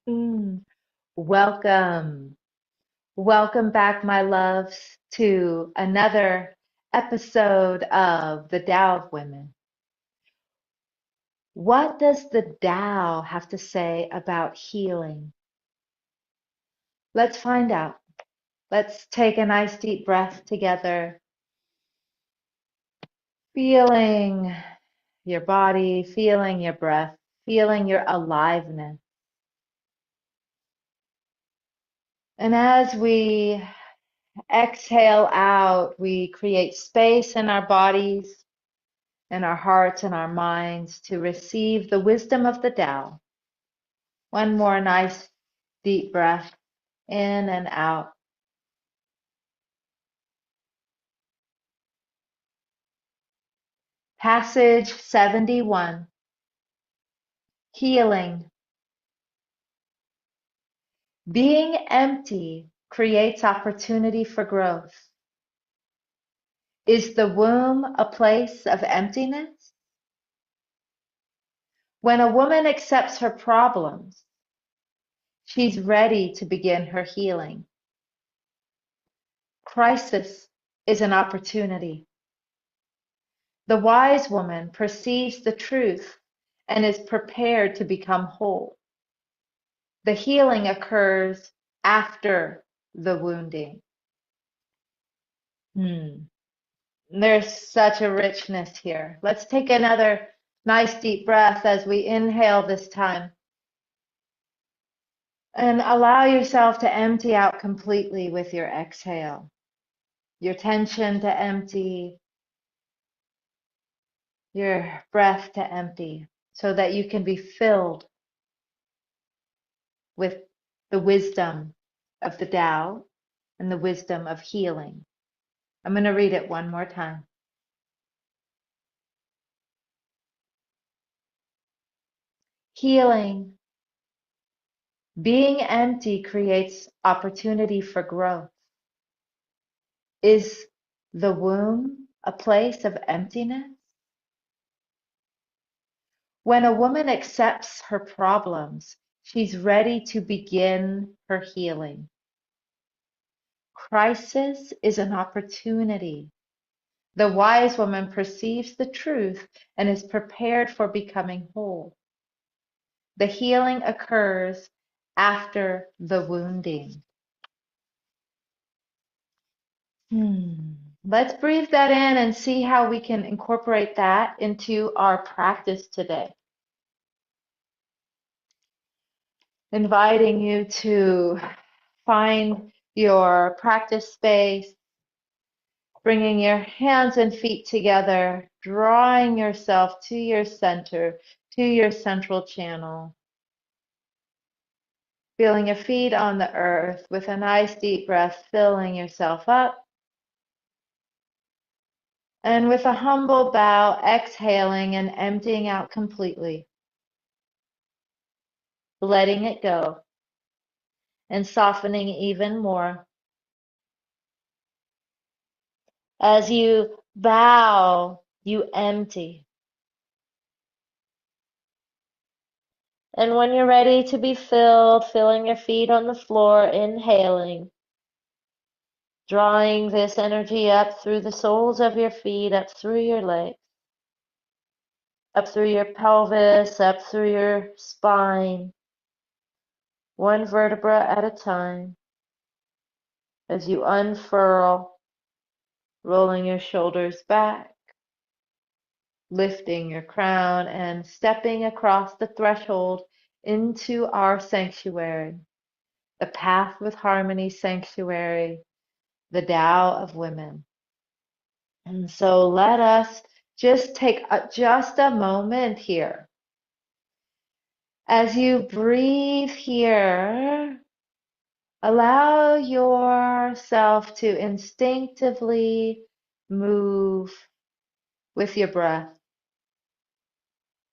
Mm, welcome. Welcome back, my loves, to another episode of the Tao of Women. What does the Tao have to say about healing? Let's find out. Let's take a nice deep breath together, feeling your body, feeling your breath, feeling your aliveness. And as we exhale out, we create space in our bodies and our hearts and our minds to receive the wisdom of the Tao. One more nice deep breath in and out. Passage 71, healing. Being empty creates opportunity for growth. Is the womb a place of emptiness? When a woman accepts her problems, she's ready to begin her healing. Crisis is an opportunity. The wise woman perceives the truth and is prepared to become whole. The healing occurs after the wounding. Hmm. There's such a richness here. Let's take another nice deep breath as we inhale this time. And allow yourself to empty out completely with your exhale. Your tension to empty, your breath to empty, so that you can be filled with the wisdom of the Tao and the wisdom of healing. I'm going to read it one more time. Healing. Being empty creates opportunity for growth. Is the womb a place of emptiness? When a woman accepts her problems, she's ready to begin her healing. Crisis is an opportunity. The wise woman perceives the truth and is prepared for becoming whole. The healing occurs after the wounding. Let's breathe that in and see how we can incorporate that into our practice today. Inviting you to find your practice space, bringing your hands and feet together, drawing yourself to your center, to your central channel. Feeling your feet on the earth with a nice deep breath, filling yourself up. And with a humble bow, exhaling and emptying out completely, letting it go and softening even more. As you bow, you empty. And when you're ready to be filled, feeling your feet on the floor, inhaling, drawing this energy up through the soles of your feet, up through your legs, up through your pelvis, up through your spine, one vertebra at a time, as you unfurl, rolling your shoulders back, lifting your crown and stepping across the threshold into our sanctuary, the Path with Harmony sanctuary, the Tao of Women. And so let us just take just a moment here. As you breathe here, allow yourself to instinctively move with your breath.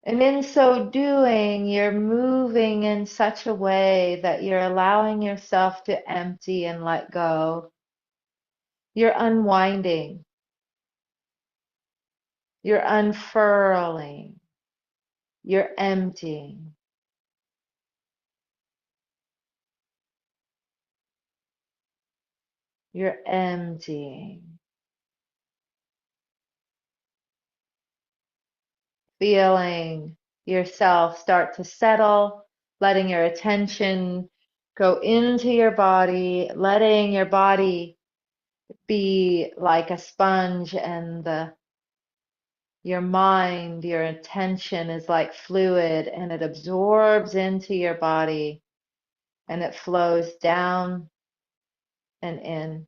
And in so doing, you're moving in such a way that you're allowing yourself to empty and let go. You're unwinding. You're unfurling. You're emptying. You're emptying. Feeling yourself start to settle, letting your attention go into your body, letting your body be like a sponge, and your mind, your attention is like fluid, and it absorbs into your body and it flows down and in,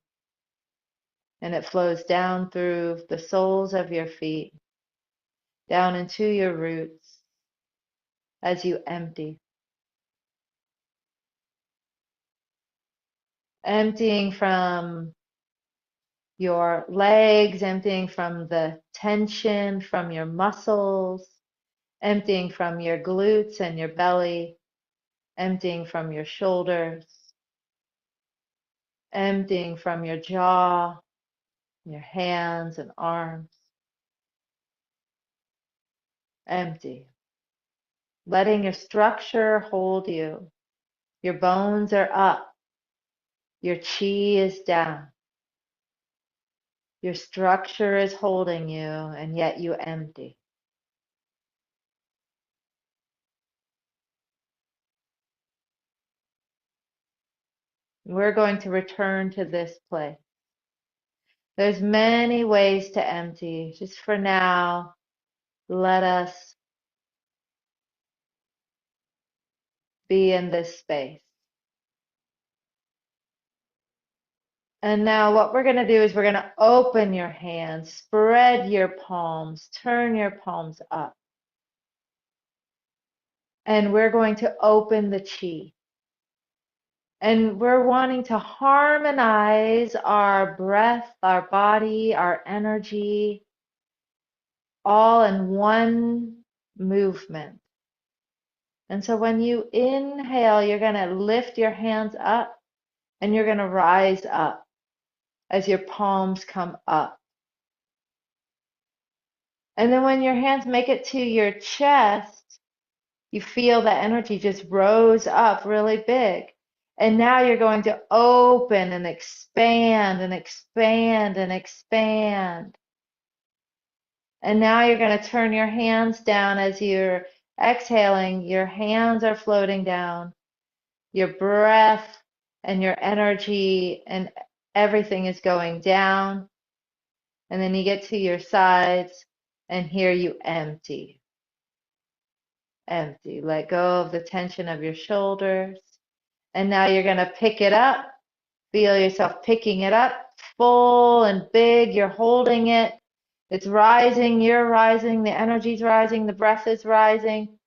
and it flows down through the soles of your feet, down into your roots as you empty. Emptying from your legs, emptying from the tension from your muscles, emptying from your glutes and your belly, emptying from your shoulders, emptying from your jaw, your hands and arms. Empty. Letting your structure hold you. Your bones are up. Your chi is down. Your structure is holding you, and yet you empty. We're going to return to this place. There's many ways to empty. Just for now, let us be in this space. And now what we're going to do is we're going to open your hands, spread your palms, turn your palms up. And we're going to open the chi. And we're wanting to harmonize our breath, our body, our energy, all in one movement. And so when you inhale, you're going to lift your hands up and you're going to rise up as your palms come up. And then when your hands make it to your chest, you feel that energy just rose up really big. And now you're going to open and expand and expand and expand. And now you're going to turn your hands down as you're exhaling. Your hands are floating down. Your breath and your energy and everything is going down. And then you get to your sides, and here you empty. Empty. Let go of the tension of your shoulders. And now you're going to pick it up. Feel yourself picking it up, full and big. You're holding it. It's rising. You're rising. The energy's rising. The breath is rising.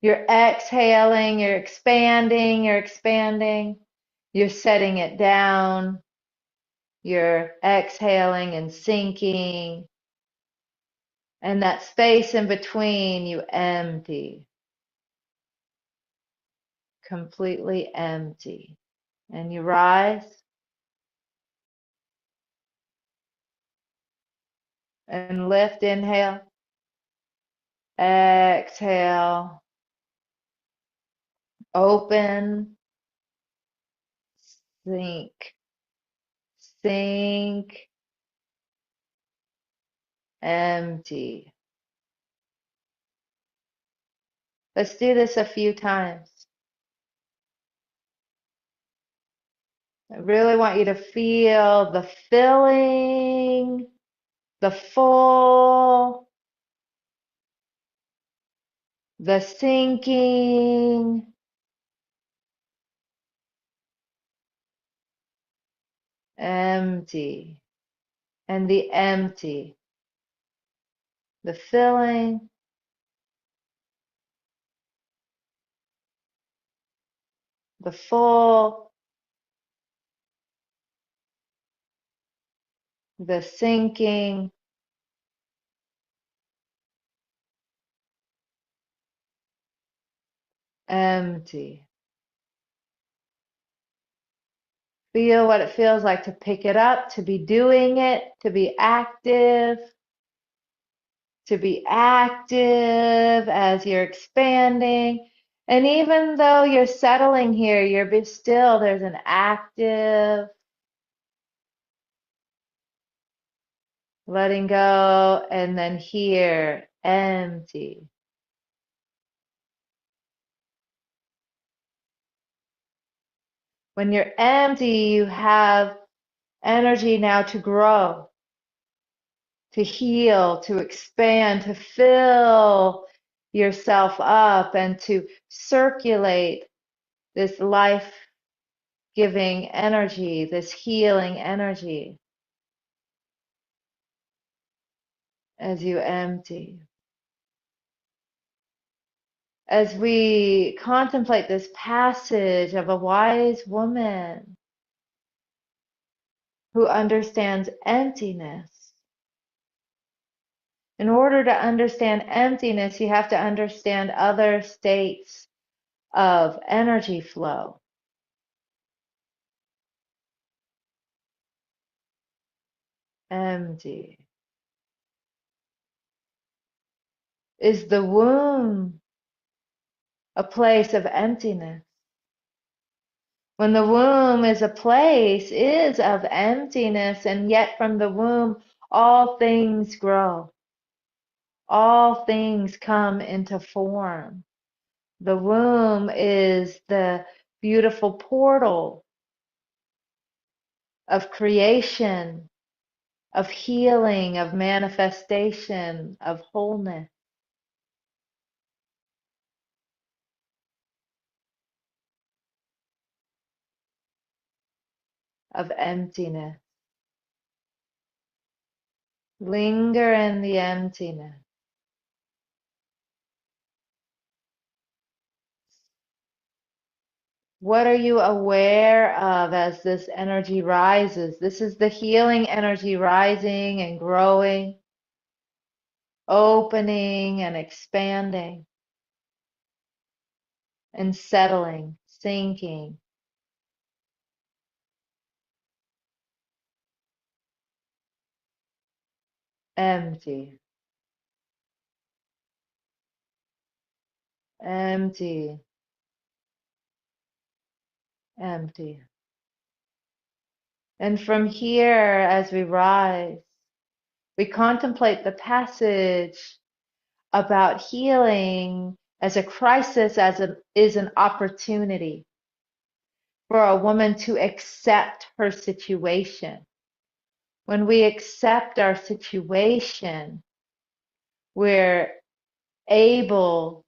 You're exhaling. You're expanding. You're expanding. You're setting it down. You're exhaling and sinking. And that space in between, you empty. Completely empty. And you rise and lift. Inhale. Exhale. Open. Sink. Sink. Empty. Let's do this a few times. I really want you to feel the filling, the full, the sinking, empty, and the empty, the filling, the full, the sinking, empty. Feel what it feels like to pick it up, to be doing it, to be active as you're expanding. And even though you're settling here, you're still, there's an active letting go, and then here, empty. When you're empty, you have energy now to grow, to heal, to expand, to fill yourself up, and to circulate this life-giving energy, this healing energy as you empty. As we contemplate this passage of a wise woman who understands emptiness. In order to understand emptiness, you have to understand other states of energy flow. Empty. Is the womb a place of emptiness? When the womb is of emptiness, and yet from the womb all things grow. All things come into form. The womb is the beautiful portal of creation, of healing, of manifestation, of wholeness, of emptiness. Linger in the emptiness. What are you aware of as this energy rises? This is the healing energy rising and growing, opening and expanding, and settling, sinking. Empty, empty, empty. And from here, as we rise, we contemplate the passage about healing as a crisis, is an opportunity for a woman to accept her situation. When we accept our situation, we're able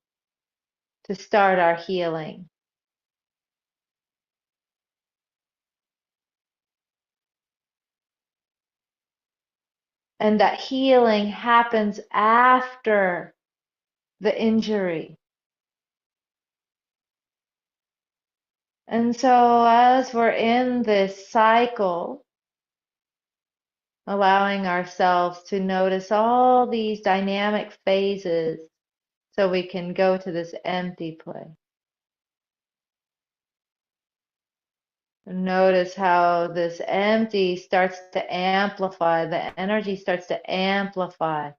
to start our healing. And that healing happens after the injury. And so as we're in this cycle, allowing ourselves to notice all these dynamic phases so we can go to this empty place. Notice how this empty starts to amplify, the energy starts to amplify.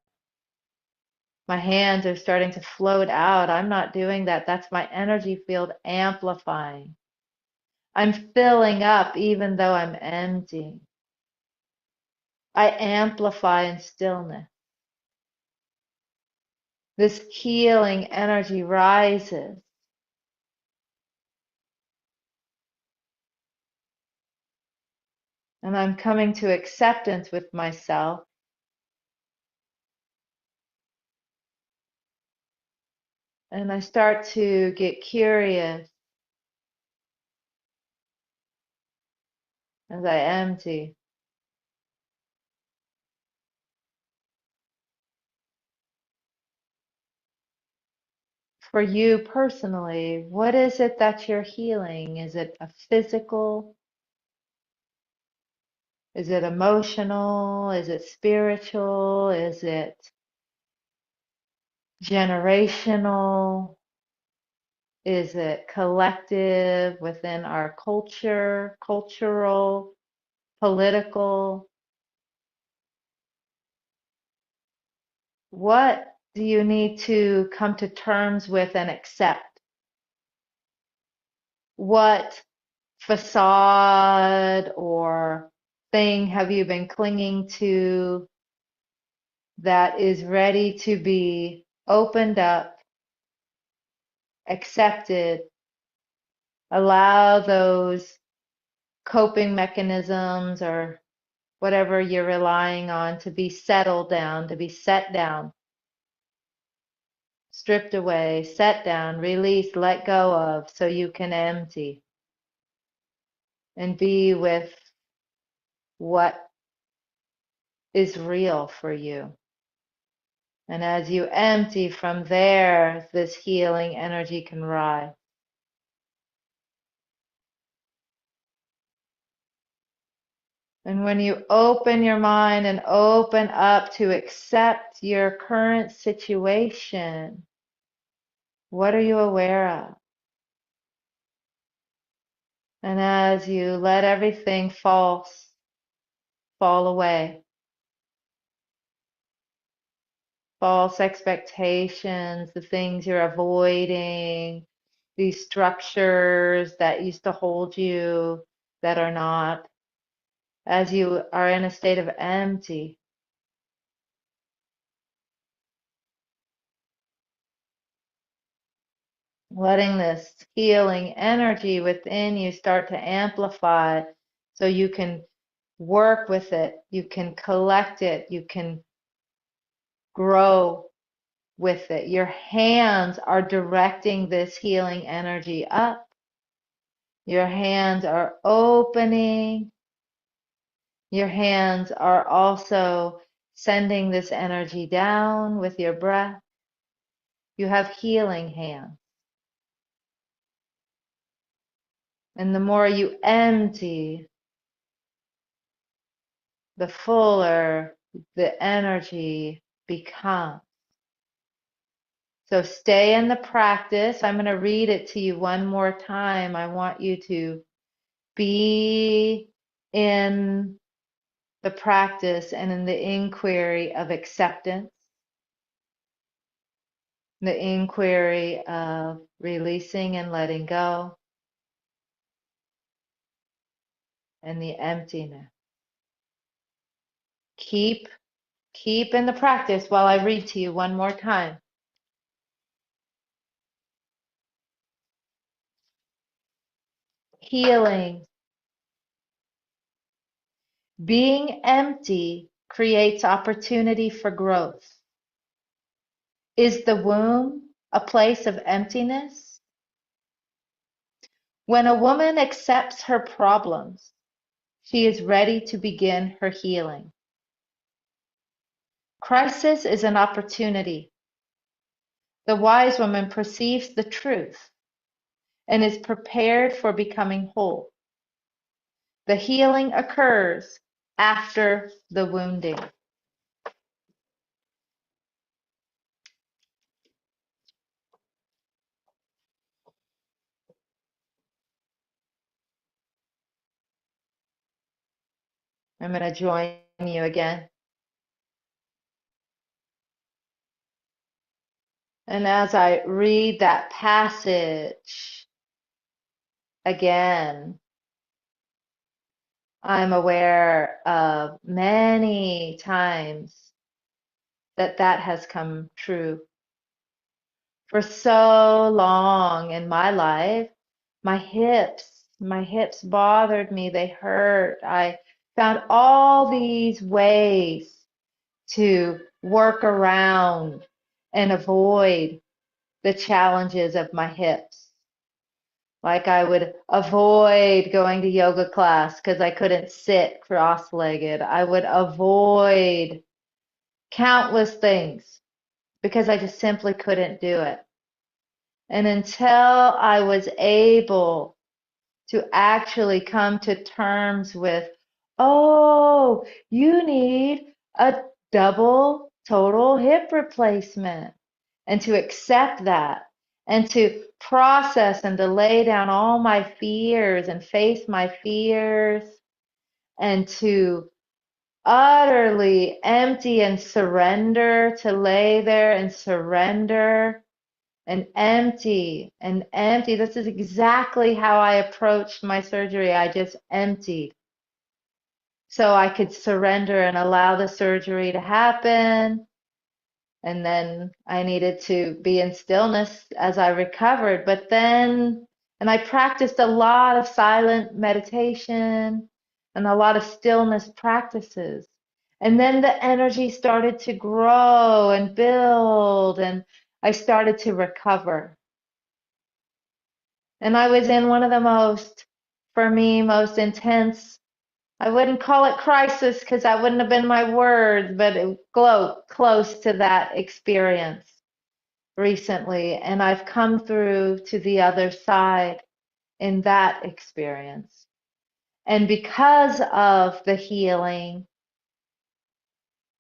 My hands are starting to float out. I'm not doing that. That's my energy field amplifying. I'm filling up even though I'm empty. I amplify in stillness. This healing energy rises. And I'm coming to acceptance with myself. And I start to get curious as I empty. For you personally, what is it that you're healing? Is it a physical? Is it emotional? Is it spiritual? Is it generational? Is it collective within our culture, cultural, political? What do you need to come to terms with and accept? What facade or thing have you been clinging to that is ready to be opened up, accepted. Allow those coping mechanisms or whatever you're relying on to be settled down, to be set down, stripped away, set down, released, let go of, so you can empty and be with what is real for you. And as you empty from there, this healing energy can rise. And when you open your mind and open up to accept your current situation, what are you aware of? And as you let everything fall away, false expectations, the things you're avoiding, these structures that used to hold you that are not, as you are in a state of empty, letting this healing energy within you start to amplify so you can work with it, you can collect it, you can grow with it. Your hands are directing this healing energy up. Your hands are opening. Your hands are also sending this energy down with your breath. You have healing hands. And the more you empty, the fuller the energy becomes. So stay in the practice. I'm going to read it to you one more time. I want you to be in the practice and in the inquiry of acceptance, the inquiry of releasing and letting go, and the emptiness. Keep in the practice while I read to you one more time. Healing. Being empty creates opportunity for growth. Is the womb a place of emptiness? When a woman accepts her problems, she is ready to begin her healing. Crisis is an opportunity. The wise woman perceives the truth and is prepared for becoming whole. The healing occurs after the wounding. I'm going to join you again. And as I read that passage again, I'm aware of many times that has come true. For so long in my life, my hips bothered me, they hurt. I found all these ways to work around and avoid the challenges of my hips. Like I would avoid going to yoga class because I couldn't sit cross-legged. I would avoid countless things because I just simply couldn't do it. And until I was able to actually come to terms with, oh, you need a double total hip replacement, and to accept that and to process and to lay down all my fears and face my fears and to utterly empty and surrender, to lay there and surrender and empty and empty. This is exactly how I approached my surgery. I just emptied so I could surrender and allow the surgery to happen And then I needed to be in stillness as I recovered. But then, and I practiced a lot of silent meditation and a lot of stillness practices. And then the energy started to grow and build, and I started to recover. And I was in one of the most, for me, most intense, I wouldn't call it crisis because that wouldn't have been my words, but close to that experience recently. And I've come through to the other side in that experience. And because of the healing,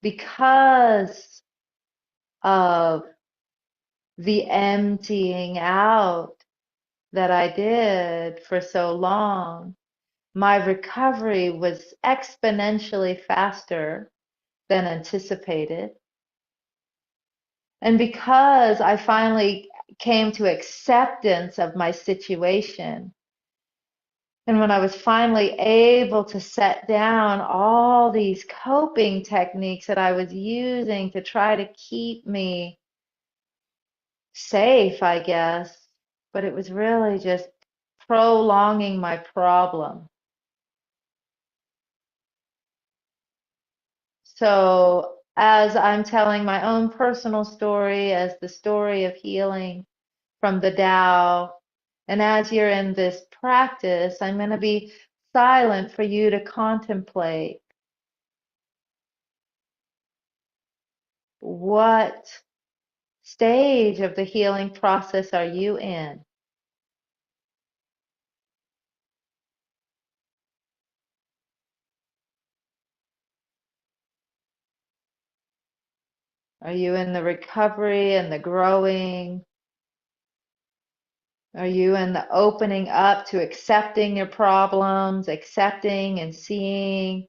because of the emptying out that I did for so long, my recovery was exponentially faster than anticipated. And because I finally came to acceptance of my situation, and when I was finally able to set down all these coping techniques that I was using to try to keep me safe, I guess, but it was really just prolonging my problem. So, as I'm telling my own personal story, as the story of healing from the Tao, and as you're in this practice, I'm going to be silent for you to contemplate what stage of the healing process are you in? Are you in the recovery and the growing? Are you in the opening up to accepting your problems, accepting and seeing?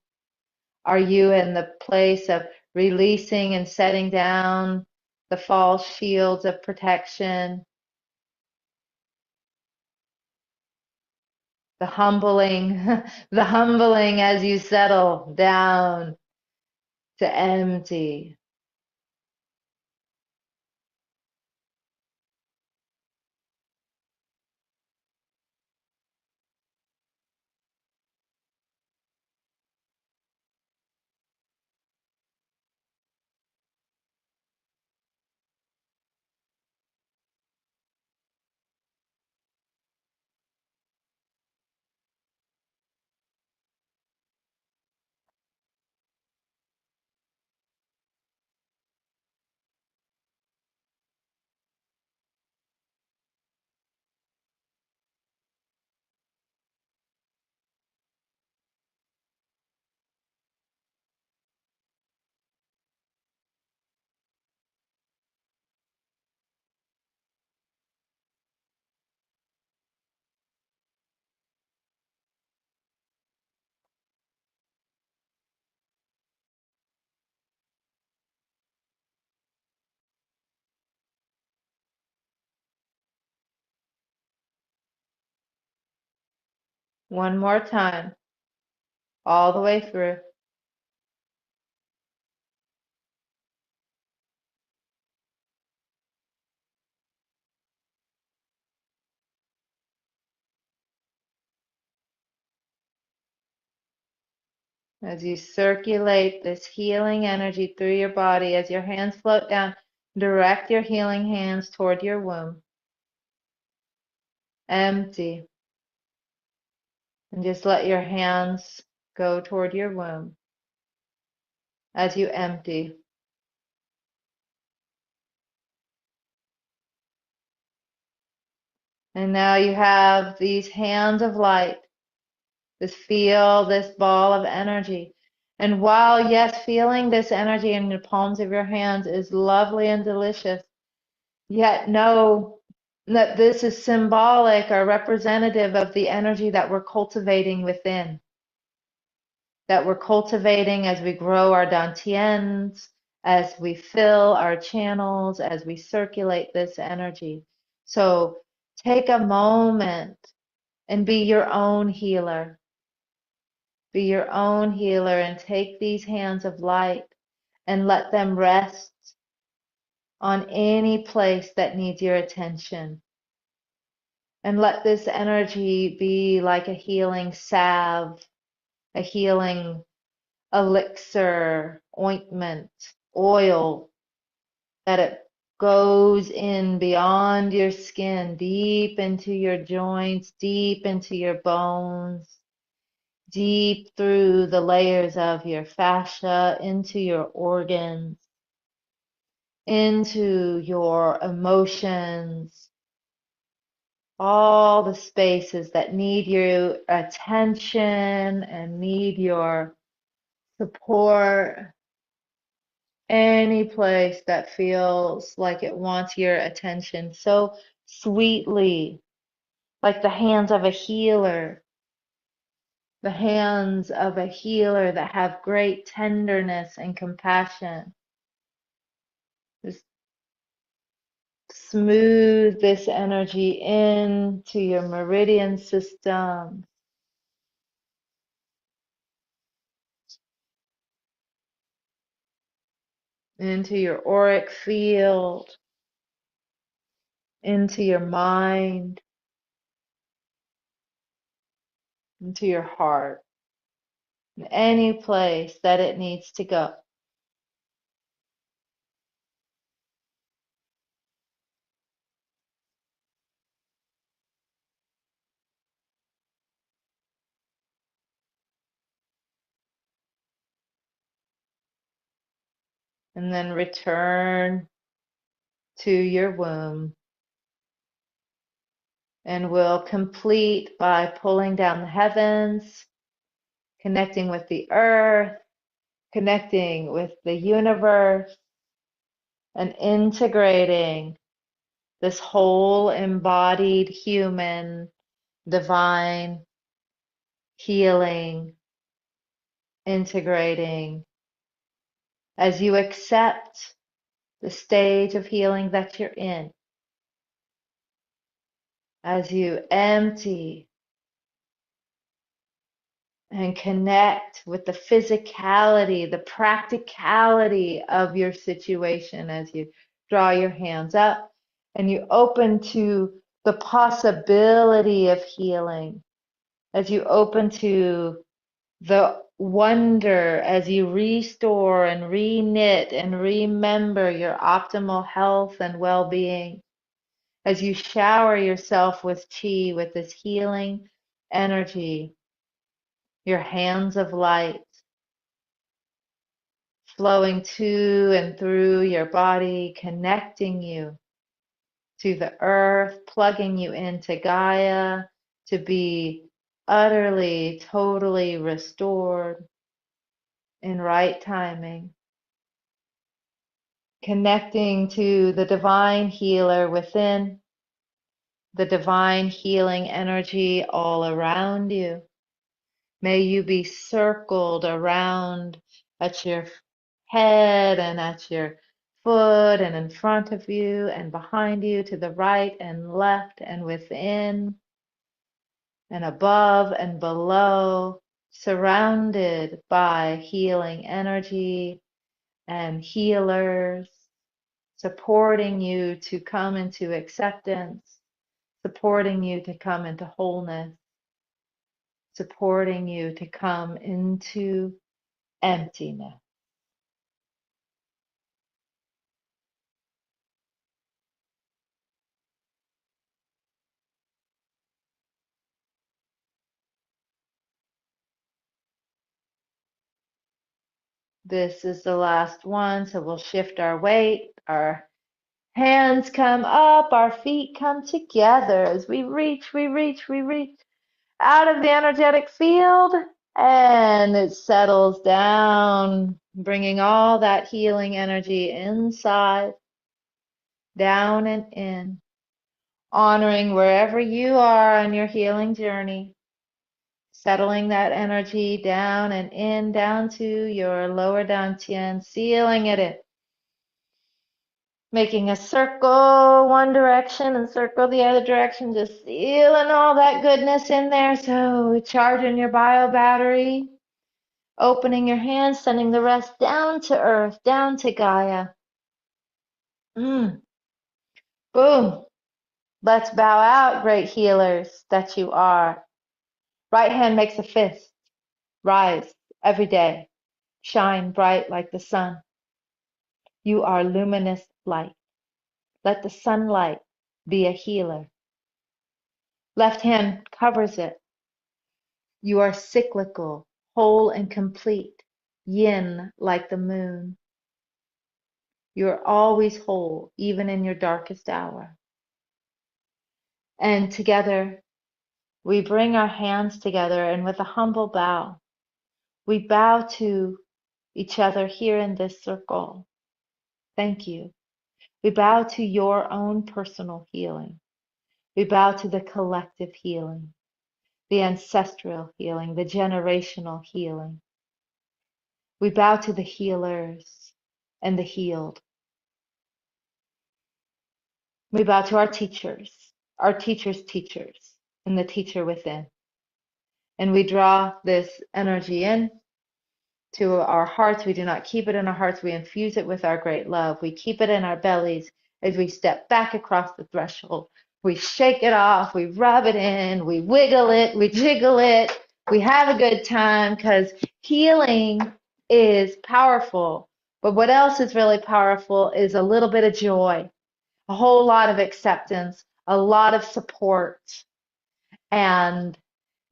Are you in the place of releasing and setting down the false shields of protection? The humbling, the humbling as you settle down to empty. One more time, all the way through. As you circulate this healing energy through your body, as your hands float down, direct your healing hands toward your womb. Empty. And just let your hands go toward your womb as you empty. And now you have these hands of light, this field, this ball of energy. And while, yes, feeling this energy in the palms of your hands is lovely and delicious, yet know that this is symbolic or representative of the energy that we're cultivating within, that we're cultivating as we grow our dantians, as we fill our channels, as we circulate this energy. So take a moment and be your own healer. Be your own healer and take these hands of light and let them rest on any place that needs your attention. And let this energy be like a healing salve, a healing elixir, ointment, oil, that it goes in beyond your skin, deep into your joints, deep into your bones, deep through the layers of your fascia, into your organs, into your emotions, all the spaces that need your attention and need your support. Any place that feels like it wants your attention so sweetly, like the hands of a healer, the hands of a healer that have great tenderness and compassion. Just smooth this energy into your meridian system, into your auric field, into your mind, into your heart, any place that it needs to go. And then return to your womb, and we'll complete by pulling down the heavens, connecting with the earth, connecting with the universe, and integrating this whole embodied human divine healing, integrating as you accept the stage of healing that you're in, as you empty and connect with the physicality, the practicality of your situation as you draw your hands up and you open to the possibility of healing, as you open to the wonder, as you restore and re-knit and remember your optimal health and well-being, as you shower yourself with chi, with this healing energy, your hands of light flowing to and through your body, connecting you to the earth, plugging you into Gaia to be utterly, totally restored in right timing, connecting to the divine healer within, the divine healing energy all around you. May you be circled around at your head and at your foot and in front of you and behind you, to the right and left and within and above and below, surrounded by healing energy and healers, supporting you to come into acceptance, supporting you to come into wholeness, supporting you to come into emptiness. This is the last one, so we'll shift our weight. Our hands come up, our feet come together as we reach out of the energetic field, and it settles down, bringing all that healing energy inside, down and in, honoring wherever you are on your healing journey, settling that energy down and in, down to your lower dantian, sealing it in. Making a circle one direction and circle the other direction, just sealing all that goodness in there. So charging your bio battery, opening your hands, sending the rest down to earth, down to Gaia. Mm. Boom. Let's bow out, great healers that you are. Right hand makes a fist. Rise every day. Shine bright like the sun. You are luminous light. Let the sunlight be a healer. Left hand covers it. You are cyclical, whole and complete. Yin like the moon. You are always whole, even in your darkest hour. And together, we bring our hands together and with a humble bow, we bow to each other here in this circle. Thank you. We bow to your own personal healing. We bow to the collective healing, the ancestral healing, the generational healing. We bow to the healers and the healed. We bow to our teachers' teachers, and the teacher within. And we draw this energy in to our hearts. We do not keep it in our hearts. We infuse it with our great love. We keep it in our bellies as we step back across the threshold. We shake it off. We rub it in. We wiggle it. We jiggle it. We have a good time because healing is powerful. But what else is really powerful is a little bit of joy, a whole lot of acceptance, a lot of support, and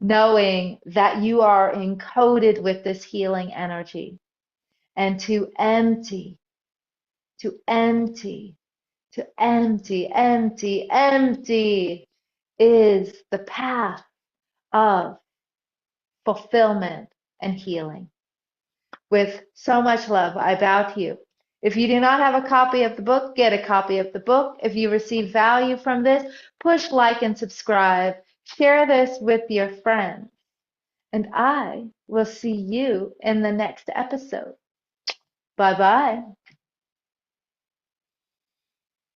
knowing that you are encoded with this healing energy. And to empty, to empty, to empty, empty, empty is the path of fulfillment and healing. With so much love, I bow to you. If you do not have a copy of the book, get a copy of the book. If you receive value from this, push like and subscribe. Share this with your friends. And I will see you in the next episode. Bye bye.